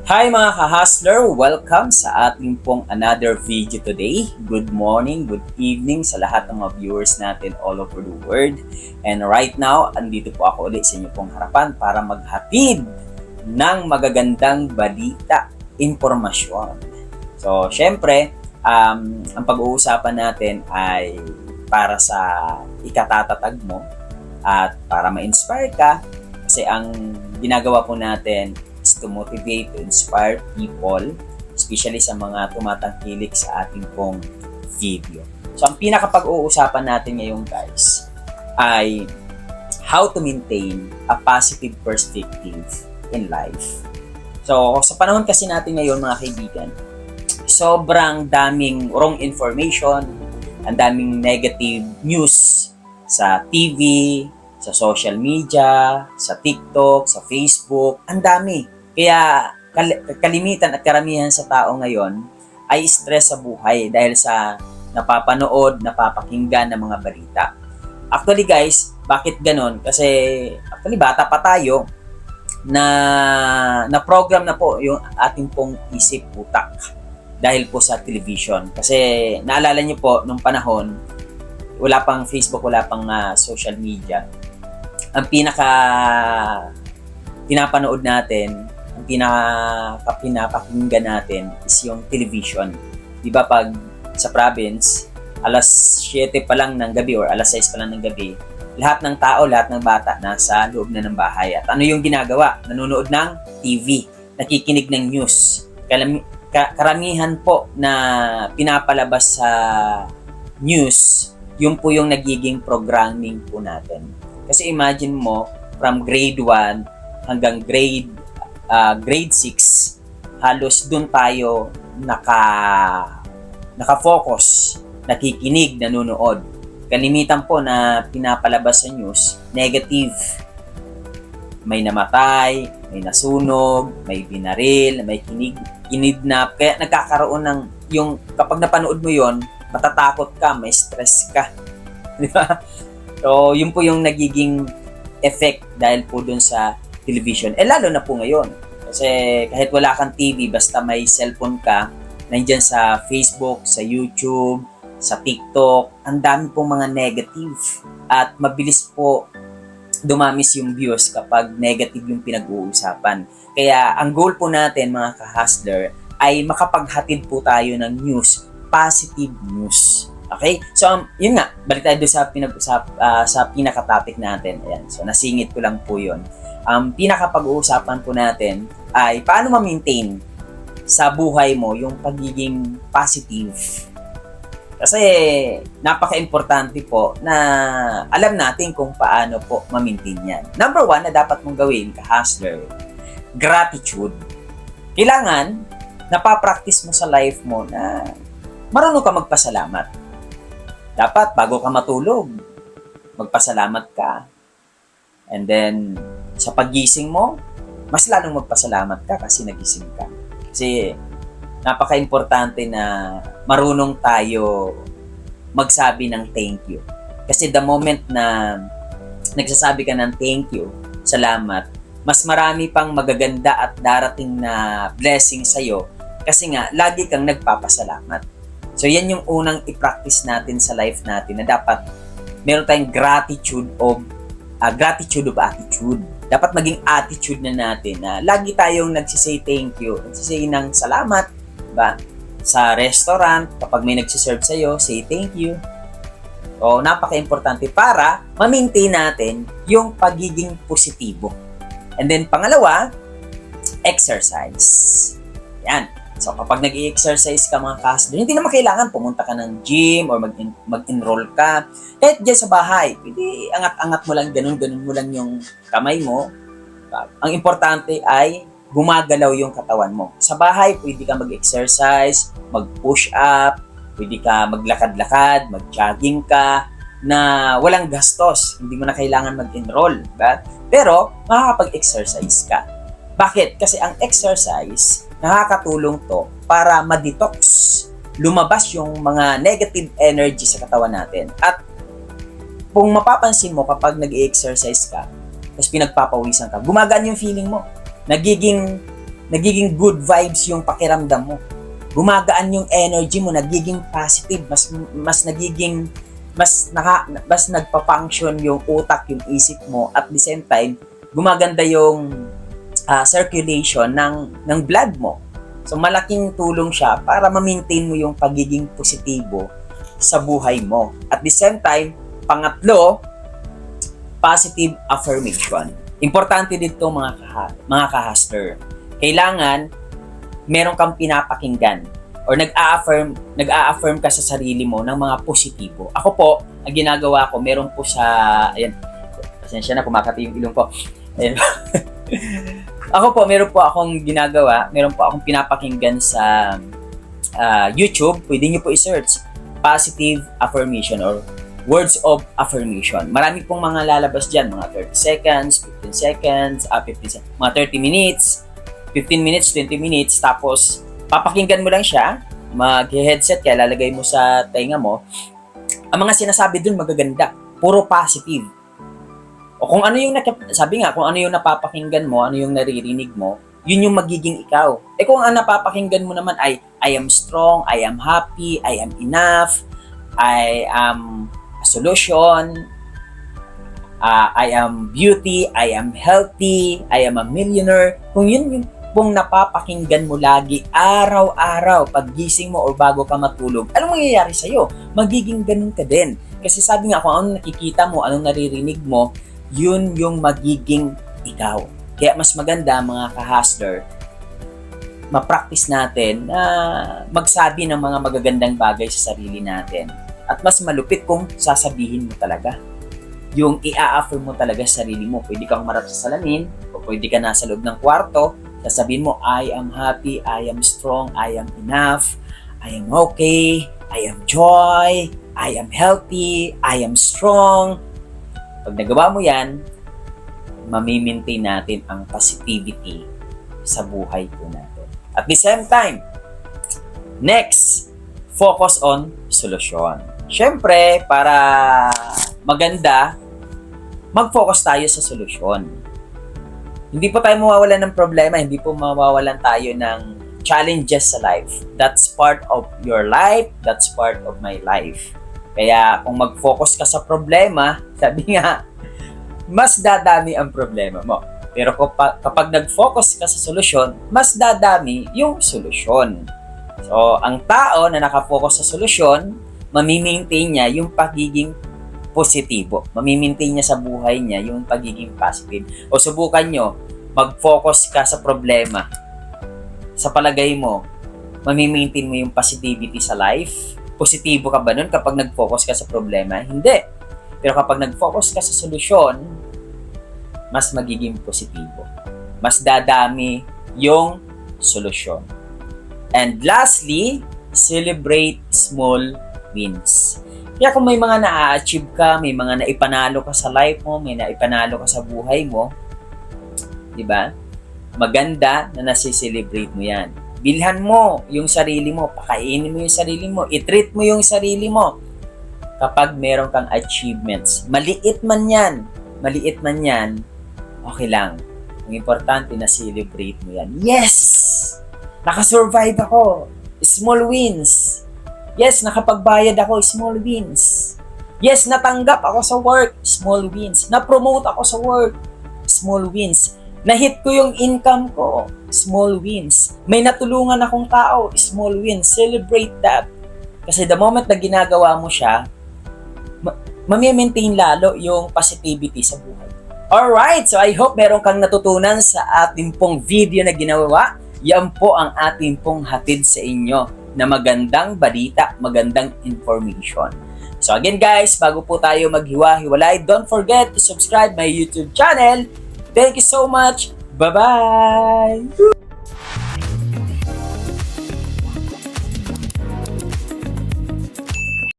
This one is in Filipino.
Hi mga ka-hustler! Welcome sa ating pong another video today. Good morning, good evening sa lahat ng mga viewers natin all over the world. And right now, andito po ako ulit sa inyo pong harapan para maghatid ng magagandang balita, impormasyon. So, syempre, ang pag-uusapan natin ay para sa ikatatatag mo at para ma-inspire ka kasi ang ginagawa po natin is to motivate, to inspire people, especially sa mga tumatangkilik sa ating pong video. So, ang pinakapag-uusapan natin ngayon guys ay how to maintain a positive perspective in life. So, sa panahon kasi natin ngayon mga kaibigan, sobrang daming wrong information, ang daming negative news sa TV, sa social media, sa TikTok, sa Facebook, ang dami. Kaya kalimitan at karamihan sa tao ngayon ay stress sa buhay dahil sa napapanood, napapakinggan ng mga balita. Actually guys, bakit ganon? Kasi actually bata pa tayo na program na po yung ating pong isip utak dahil po sa television. Kasi naalala niyo po nung panahon, wala pang Facebook, wala pang social media. Ang pinapanood natin, ang pinapakinggan natin is yung television. Di ba pag sa province, alas 7 pa lang ng gabi or alas 6 pa lang ng gabi, lahat ng tao, lahat ng bata nasa loob na ng bahay. At ano yung ginagawa? Nanonood ng TV, nakikinig ng news. Karamihan po na pinapalabas sa news, yun po yung nagiging programming po natin. Kasi imagine mo, from grade 1 hanggang grade 6, halos dun tayo nakafocus, nakikinig, nanonood. Kalimitan po na pinapalabas sa news, negative. May namatay, may nasunog, may binaril, may kinidnap. Kaya nagkakaroon ng, yung kapag napanood mo yon, matatakot ka, may stress ka. Di ba? So, yun po yung nagiging effect dahil po dun sa television. Lalo na po ngayon. Kasi kahit wala kang TV, basta may cellphone ka, nandyan sa Facebook, sa YouTube, sa TikTok, ang dami pong mga negative. At mabilis po dumamis yung views kapag negative yung pinag-uusapan. Kaya ang goal po natin mga ka-hustler ay makapaghatid po tayo ng news, positive news. Okay? So, yun nga, balik tayo doon sa pinaka-topic natin. Ayan. So, nasingit ko lang po yun. Pinaka-pag-uusapan po natin ay paano ma-maintain sa buhay mo yung pagiging positive. Kasi, napaka-importante po na alam natin kung paano po ma-maintain yan. Number 1 na dapat mong gawin, ka-hustler, gratitude. Kailangan, napapractice mo sa life mo na marunong ka magpasalamat. Dapat, bago ka matulog, magpasalamat ka. And then, sa paggising mo, mas lalong magpasalamat ka kasi nagising ka. Kasi, napaka-importante na marunong tayo magsabi ng thank you. Kasi the moment na nagsasabi ka ng thank you, salamat, mas marami pang magaganda at darating na blessing sa'yo kasi nga, lagi kang nagpapasalamat. So, yan yung unang i-practice natin sa life natin na dapat meron tayong gratitude of attitude. Dapat maging attitude na natin na lagi tayong nagsisay thank you, nagsisay ng salamat, diba? Sa restaurant, kapag may nagsiserve sa'yo, say thank you. So, napaka-importante para ma-maintain natin yung pagiging positibo. And then, pangalawa, exercise. Yan. So, kapag nag-i-exercise ka mga ka-hustler, hindi naman kailangan pumunta ka ng gym or mag-enroll ka. Kahit dyan sa bahay, pwede angat-angat mo lang, ganun-ganun mo lang yung kamay mo. Ang importante ay gumagalaw yung katawan mo. Sa bahay, pwede ka mag-exercise, mag-push up, pwede ka maglakad-lakad, mag-jogging ka, na walang gastos. Hindi mo na kailangan mag-enroll. Diba? Pero, makakapag-exercise ka. Bakit? Kasi ang exercise, nakakatulong to para ma-detox, lumabas yung mga negative energy sa katawan natin. At kung mapapansin mo kapag nag-exercise ka, tapos pinagpapawisan ka, gumagaan yung feeling mo. Nagiging nagiging good vibes yung pakiramdam mo. Gumagaan yung energy mo, nagiging positive, mas nagiging mas nagpa-function yung utak, yung isip mo, at the same time gumaganda yung circulation ng blood mo. So malaking tulong siya para ma-maintain mo yung pagiging positibo sa buhay mo. At the same time, pangatlo, positive affirmation. Importante dito mga ka-hustler. Kailangan meron kang pinapakinggan or nag-a-affirm ka sa sarili mo ng mga positibo. Ako po, ang ginagawa ko, meron po sa, ayan, pasensya na, kumakati yung ilong ko. Ayan. Ako po, meron po akong ginagawa, meron po akong pinapakinggan sa YouTube. Pwede nyo po i-search positive affirmation or words of affirmation. Marami pong mga lalabas dyan, mga 30 seconds, 15 seconds, 15 seconds, mga 30 minutes, 15 minutes, 20 minutes, tapos papakinggan mo lang siya, mag-headset kaya lalagay mo sa tainga mo. Ang mga sinasabi dun magaganda, puro positive. O kung ano yung sabi nga, kung ano yung napapakinggan mo, ano yung naririnig mo, yun yung magiging ikaw. Eh kung ang napapakinggan mo naman ay I am strong, I am happy, I am enough, I am a solution, I am beauty, I am healthy, I am a millionaire. Kung yun yung napapakinggan mo lagi, araw-araw, paggising mo o bago ka matulog, anong mangyayari sa'yo? Magiging ganun ka din. Kasi sabi nga, kung anong nakikita mo, anong naririnig mo, yun yung magiging ikaw. Kaya mas maganda, mga ka-hustler, ma-practice natin na magsabi ng mga magagandang bagay sa sarili natin. At mas malupit kung sasabihin mo talaga. Yung i-affirm mo talaga sa sarili mo. Pwede kang marap sa salamin, o pwede ka nasa loob ng kwarto, sasabihin mo, I am happy, I am strong, I am enough, I am okay, I am joy, I am healthy, I am strong. Pag nagawa mo yan, mamimaintain natin ang positivity sa buhay po natin. At the same time, next, focus on solution. Siyempre, para maganda, mag-focus tayo sa solusyon. Hindi po tayo mawawalan ng problema, hindi po mawawalan tayo ng challenges sa life. That's part of your life, that's part of my life. Kaya kung mag-focus ka sa problema, sabi nga, mas dadami ang problema mo. Pero kapag nag-focus ka sa solusyon, mas dadami yung solusyon. So, ang tao na nakafocus sa solusyon, mamimaintain niya yung pagiging positibo. Mamimaintain niya sa buhay niya yung pagiging positive. O subukan nyo, mag-focus ka sa problema. Sa palagay mo, mamimaintain mo yung positivity sa life? Positibo ka ba nun kapag nag-focus ka sa problema? Hindi. Pero kapag nag-focus ka sa solusyon, mas magiging positibo. Mas dadami yung solusyon. And lastly, celebrate small wins. Kaya kung may mga na-achieve ka, may mga naipanalo ka sa life mo, may naipanalo ka sa buhay mo, di ba? Maganda na nasi-celebrate mo yan. Bilhan mo yung sarili mo, pakainin mo yung sarili mo, i-treat mo yung sarili mo kapag meron kang achievements. Maliit man yan, okay lang. Ang importante na celebrate mo yan. Yes! Nakasurvive ako. Small wins. Yes, nakapagbayad ako, small wins. Yes, natanggap ako sa work, small wins. Na-promote ako sa work, small wins. Na-hit ko yung income ko, small wins. May natulungan akong tao, small wins. Celebrate that. Kasi the moment na ginagawa mo siya, mamimaintain lalo yung positivity sa buhay. Alright, so I hope meron kang natutunan sa ating pong video na ginawa. Yan po ang ating pong hatid sa inyo na magandang balita, magandang information. So again guys, bago po tayo maghiwa-hiwalay, don't forget to subscribe my YouTube channel. Thank you so much. Bye-bye!